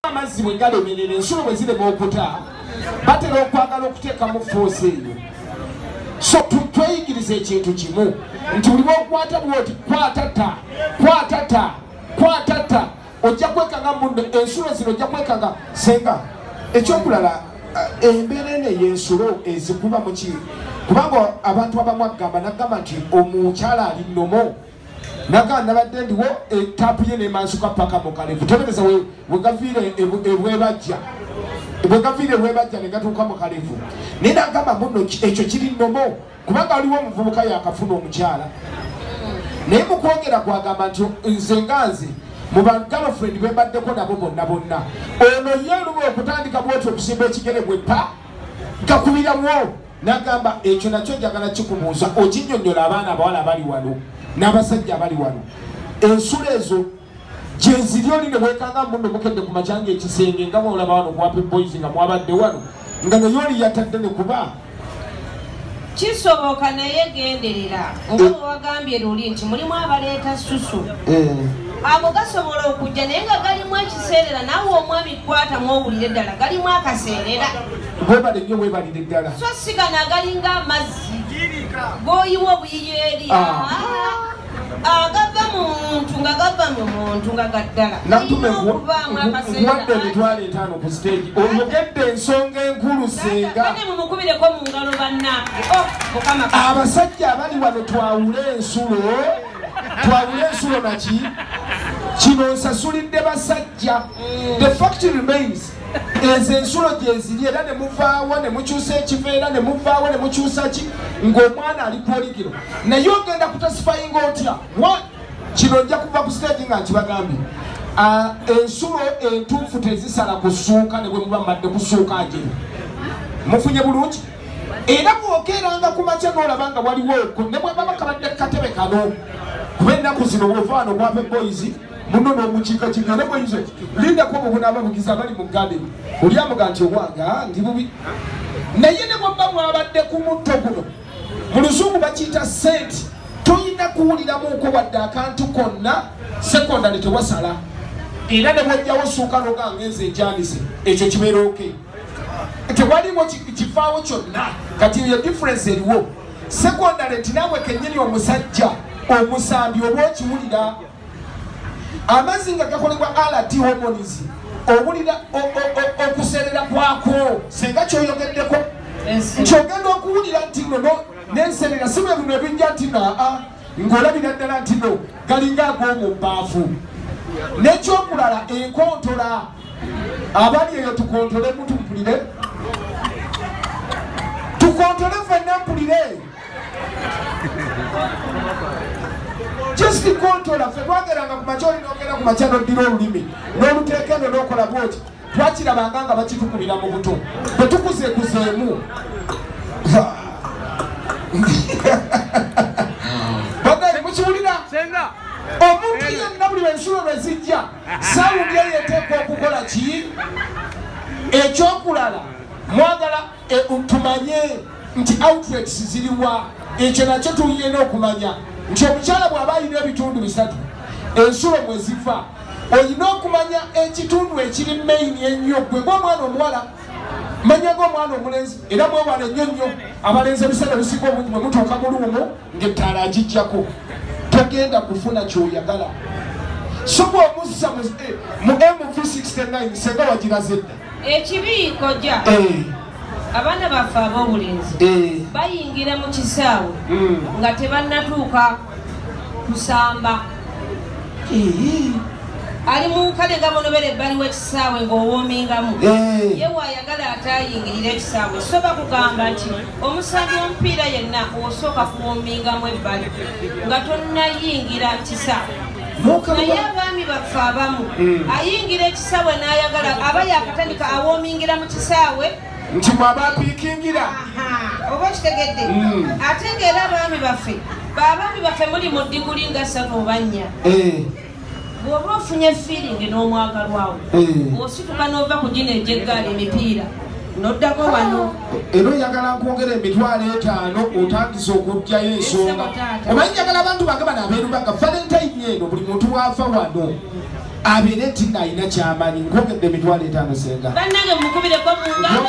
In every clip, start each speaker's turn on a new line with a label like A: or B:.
A: amazzi bwe galemerera ensulo bwe zirema okuta batera okwagala okuteekamu foosi eyo. So tweyigiriza ekintu kimu nti oliwo okwata bwoti kwatata ojja kwekanga munno ensulo zino ojja kwekanga senga ekyokulala embeera eno ey'ensulo ezikuba muki kubanga abantu abamu agamba nagamba nti omukyala ali nnomo naga nabadde ndiwo etaapu ye nemansuka paka mukalevu tebereza wegaviire ebwebajja negatuuka mukalevu naye nagamba muno ekyo kiri nnomo kubanga waliwo omuvubuka yakafuna omukyala naye mukwongera kwagamba nti nze nganze mu bagirlfriend bembaddeko nabo bonna ono ye luba okutandika bwoti okusimba ekigere bwepa gakubirawo nagamba ekyo nakyo njagala kikumuuza okinyonnyola abaana abawala abali wano n'abasajja abali wano ensulo ezo gyeziri oli ne bwekanga muno mukedde ku makyanga ekisenge nga bwolaba wano kuwapa boys nga mwabadde wano nga naye oli yatadde ne kuba
B: kisoboka naye genderera nga bwe wagambye luli nti mulimu abaleeta susu ago gasobola okujja naye nga galimu ekiseerera naawe omwami kwatamu owulire eddala galimu akaseerera
A: webale nnyo webalire eddala
B: so sigana agalinga amazzi goyiwa obuyiyo eri agava mu muntu nga gava mu muntu nga gaddala
A: Nantume nkuwadde emitwalo 5 ku stage oyogedde ensonga enkulu senga
B: ane mumukubireko mu ngalo bannange
A: abasajja abali wano twawule ensulo naki kino nsasulidde basajja the fact remains ezo ensulo gyeziri era ne muvaawo ne mukyusa ekiveera ne muvaawo ne mukyusa ki ng'omwana ali kwoligiro naye ogenda kutasifayinga otya kino nja kuva ku stage nga nkibagambye ensulo entuufu tezisala kusuuka ne bwe muba mbadde kusuuka ageri mufunye bulungi era bwokeeranga ku makya n'olaba nga waliwo ne bwe baba kabadde katebe kano kuba ennaku zino bwovaano kwape boys muno n'omukiikakika ne bweizo lindako obubuna abavugizi abali mu gadeni oli amuga nti owanga ndi bubi naye ne bwabba mwabadde ku mutto guno mu luzungu bakiyita senti toyina kuwuliramuuko wadde akantu konna sekondale tewasala era ne bwajjawo suuka noga ngenze enjanise ekyo kibeera oke tewaliwo kifaawo kyonna kati eyo difference eriwo sekondale nti naawe kennyini omusajja omusambi oba okiwulira amazzi nga gakolebwa alati hormones owulira okuserera kwako senga kyoyogeddeko kyogenda okuwulira nti no nenserera si bwe bino ebijja nti naa ng'olabira ddala nti no galinga ag'omu bbaafu n'ekyokulala enkontola abali eyo tukontole mutumpulire tukontole ffenna mpulire just kontola ffe twageranga ku makya olinogera ku makya noddira olulimi n'oluteeka eno n'okola bwoti twakirabanga nga bakitukubira mu buto bwe tukuzeekuzeemu bagaali mukiwulira omuntu yenna buli lwensulo lwe zijja saawundi eyeteeka okukola ki ekyokulala mwagala tumanye nti outlets ziriwa ekyo nakyo tuyina okumanya nti omukyala bw'aba alina ebitundu 3 ensulo mwe ziva olina okumanya ekitundu ekiri main ennyo gwe ng'omwana omuwala manya ng'omwana omulenzi era mwewala ennyo nnyo abalenzi ebiseera bisinga obungi mwe mutuuka mu luumu ng'ettaala agijjako togenda kufuna kyoyagala so bw'omussa mu MV69 senga wagiraze dda
B: ekibiiko gya abaana baffe ab'obulenzi bayingira mu kisaawe nga tebannatuuka kusamba ali mu kale gabonobera ebbali w'ekisaawe ng'owoomingamu ye waayagala ataayingirira ekisaawe so bakugamba nti omusambi w'omupiira yenna osooka kuwoomingamu ebbali nga tonnayingira kisaawe naye abaami baffe abamu ayingira ekisaawe n'ayagala aba yakatandika awoomingira mu kisaawe
A: nti mwabapiikingira
B: oba kitegedde ate ng'era abaami baffe muli mu diguli nga 3 oba 4 bw'oba ofunye feeling n'omwagalwawo osituka n'ova ku gino egy'eggaali emipiira n'oddako wano
A: era oyagala nkwongera emitwalo 5 otandise okugjayo ensonga omanyi njagala abantu bange bano abeerubaga valentine eno buli muntu waafa wano abere tina alina ky'amanyi ngogedde emitwalo 5 Senga
B: bannange mukubireko mungalo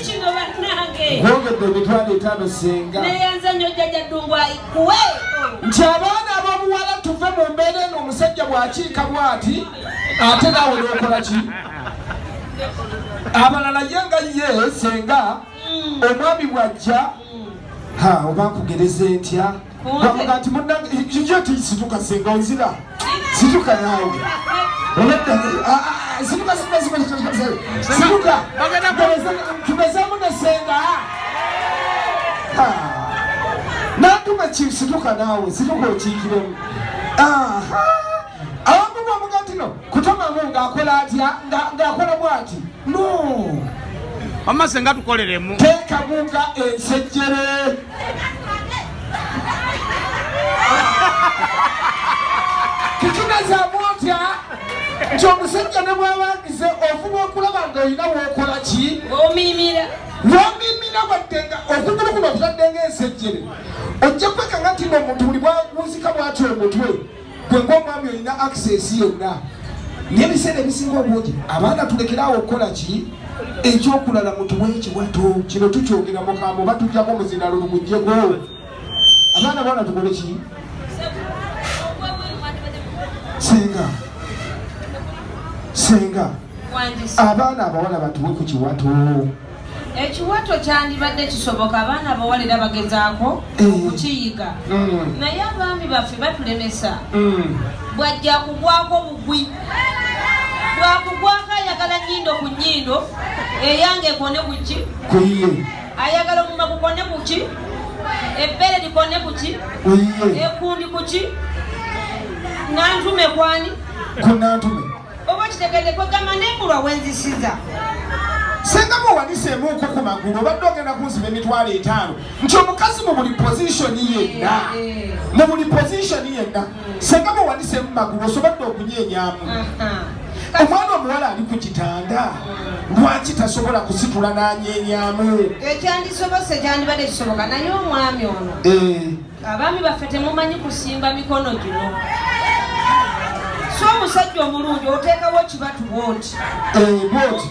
A: kino bannange ngogedde emitwalo 5 Senga
B: neyanza nnyo jjajja ddungu ayikuwe
A: nti abaana ab'obuwala tuve mu mbeera eno omusajja bw'akiika bw'ati ate naawe n'okola ki abalala ye nga ye Senga omwami bw'ajja oba nkugereze ntya bamuga nti munnange kijjo tisituka Senga onzira situka naawe situka tugezamu ne Senga Nantume kisituka naawe situka okiikiremu abamu bamuga nti no kutomamu ng'akola atya ng'akola bw'ati no
C: Mama Senga tukoleremu
A: teekamu nga ensejjere kikigezaamu otya nti omusajja ne bw'abangize ofuba okulaba ng'olina w'okola ki
B: omimira
A: waddenga okugulu kuno okutadde ng'ensejjere ojja kwekanga nti n'omuntu buli bwawunzika bw'atyo omutwe gwe ng'omwami olina access yenna n'ebiseera ebisinga obungi abaana tulekeraawo okukola ki ekyokulala mutuwe ekiwato kino tukyogera mukambo oba tujjako omuzinalo lumujjego abaana baana tukole ki Senga abaana abawala batuwe ku kiwato
B: ekiwato kyandibadde kisoboka abaana abawala era bagezaako okukiyiga naye abaami baffe batulemesa bwajja kugwako bugwi bwakugwako ayagala nnyindo ku nnyindo eyange ekone kuki
A: kuyiye
B: ayagala omuma kukone kuki ebbere likone kuki ekundi kuki Nantume kwani
A: ku Nantume
B: oba kitegedde kwegamba nembulwa wenzisiza
A: Senga bw'owaniseemuuko ku magulu obadde ogenda kunsiba emitwalo 5 nti omukazi mu buli pozishoni yenna mu buli pozishoni yenna Senga bw'owaniseemu magulu osobodde okunyeenyaamu omwana omuwala ali ku kitanda lwaki tasobola kusitula n'anyeenyaamu
B: ekyandisobose kyandibadde kisoboka naye omwami ono abaami baffe temumanyi kusimba mikono gino so omusajja omulungi oteekawo kibatu bwoti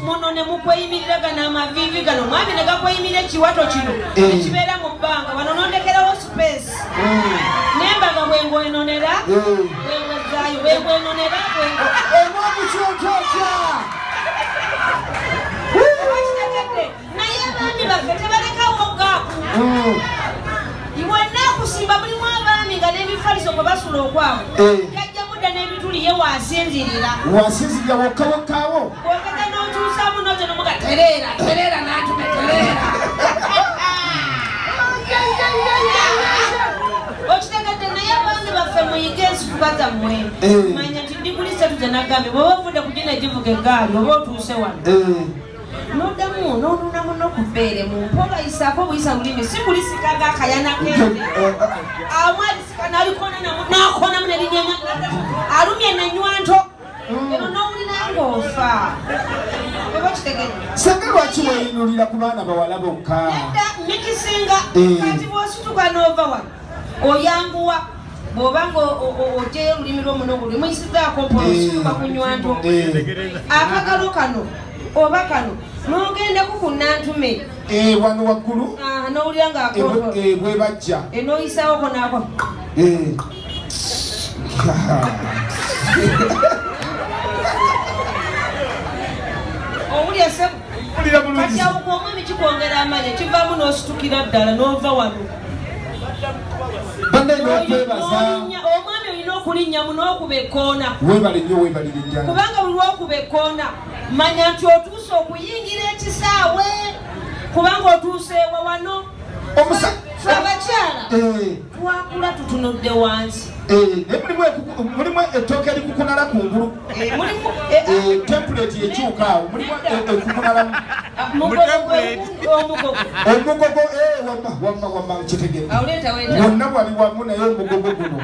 B: muno ne mukweyimirira gano amavivi gano mwami ne gakweyimirira ekiwato kino ekibeera mu bbanga wano nondekerawo space nembaga bwengoenonera bwengozaayo bwengoenonera
A: omwamukyototya
B: naye abaami baffe tebalekawo gaaku iwenna kusimba mulimu abaami nga n'ebifaliso kwe basula okwabo n'ebituli ye wasinzirira
A: wokka wokkaawo
B: okata n'okyusamu nojo nomuga tereera Nantume tereera okitegedde naye abaami baffe muyige ensituka zammwe manya nti ndikulise tuje nagambe bw'oba ovudde ku gino egivuga eggaali oba otuuse wano noddamu nonunamu n'okubbeere mu mpola yisaako buyisa bulimi si kulisikaga akayana kende amwalisika nalikona nakonamu nelinyenya alumye nanywanto eno nowulira ng'ofa oba kitegedde
A: Senga lwaki weyinulira ku baana bawala bokka
B: nedda mikisinga kati bw'osituka n'ova wano oyanguwa bw'oba nga ogyeyo olulimi lw'omunogo lwemuyisizaako mpola osituka ku nywanto akagalo kano oba kano n'ogendako ku Nantume
A: wano waggulu
B: n'owulira ng'akoto
A: bwebajja
B: n'oyisaawoko n'ako owulya se kati awo omwami kikwongera amanya kivaamu n'ositukira ddala n'ova wano omwami olina okulinnyamu n'okuba ekkoona kubanga buli lwokuba ekkoona manya nti otuuse okuyingira ekisaawe kubanga otuuse ewa wano abakyala twakula tutunudde wansi
A: mulimu ettooke erikukunala kungulu tempuleti ekyukaawo mulimu ekukunalamu omugogo wamma kitegedde wonna bwali wamu naye omugogo guno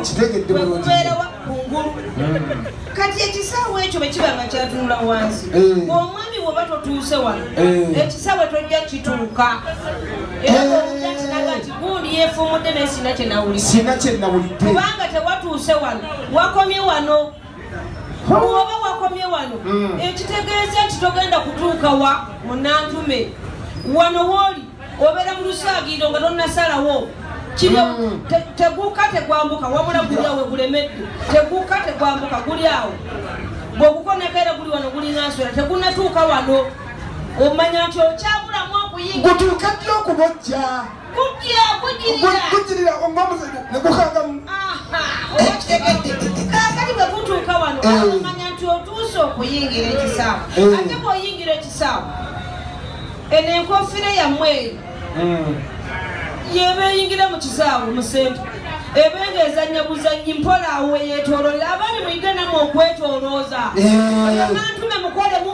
A: kitegedde bulungi
B: kati ekisaawe ekyo bwe kiba nga kyatunula wansi omwami woba totuuse wano ekisaawe tojja kituuka era bw'ojja kinaga kati gundi yeefumudde naye sina kyenawulidde kubanga tewatuuse wano wakomye wano oba wakomye wano ekitegeeza nti togenda kutuuka wa mu Nantume wano wooli obeera mu lusaagiro nga tonnasalawo teguuka tegwambuka wabula guli awo gulemedde teguuka tegwambuka guli awo bw'ogukoneka era guli wano gulina nswera tegunatuuka wano omanya nti okyabulamu okuyinga
A: gutuuka ddi okubojja kujirira negukangamu
B: kakati bwe gutuuka wano omanya nti otuuse okuyingira ekisaawe ate bw'oyingira ekisaawe eno enkofiira yammwe eri yeba eyingira mu kisaawe mu sente ebenga ezannya buzannyi mpola awo weyeetoololera abaani muyiganamu okwetoolooza Nantume mukolemu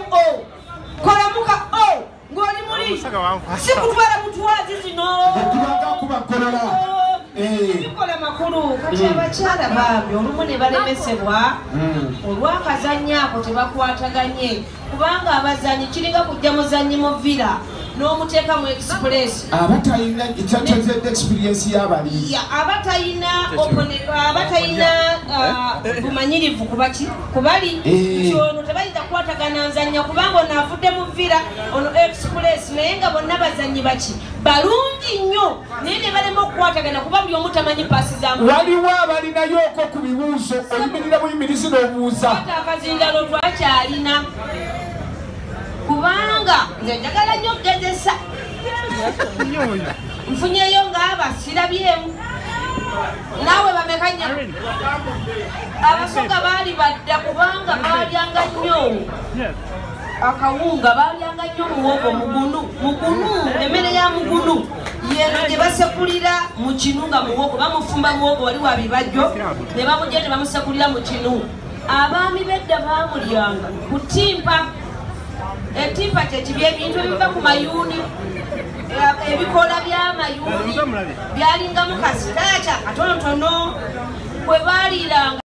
B: kolamuka ng'oli muli si kutwala mutwazi zino ebikola makulu kati abakyala bambi olumu ne balemesebwa olwakazannyo ako tebakwataganye kubanga abazannyi kiringa kujja muzannyi mu villa n'omuteeka mu express
A: abatalina ekyatazedde experience y'abali abatalina bumanyirivu kubali kyono tebayinza kukwatagana nzannya kubanga ono avudde mu villa ono express naye nga bonna bazannyi baki balungi nnyo naye ne balema okukwatagana kuba buli omu tamanyi paasi zamu waliwo abalinayoko ku bibuuzo oyimirira buyimirizi n'obuuza
B: ate akazindalo twakyalina kubanga nze njagala nnyo okugezesa nfunyeyo ng'aba sirabyemu naawe bamekanya abasoga baali badda kubanga baalyanga nnyo akawunga baalyanga nnyo muwogo mugunu emmere ya mugunu yeno gye basekulira mu kinu nga muwogo bamufumba muwogo wali wa bibajjo ne bamugye ne bamusekulira mu kinu abaami bedda baamulyanga ku ttimpa etimpa kyekibya ebintu ebiva ku mayuuni ebikola by'amayuuni byalingamu kasitaca katonotono kwe baaliranga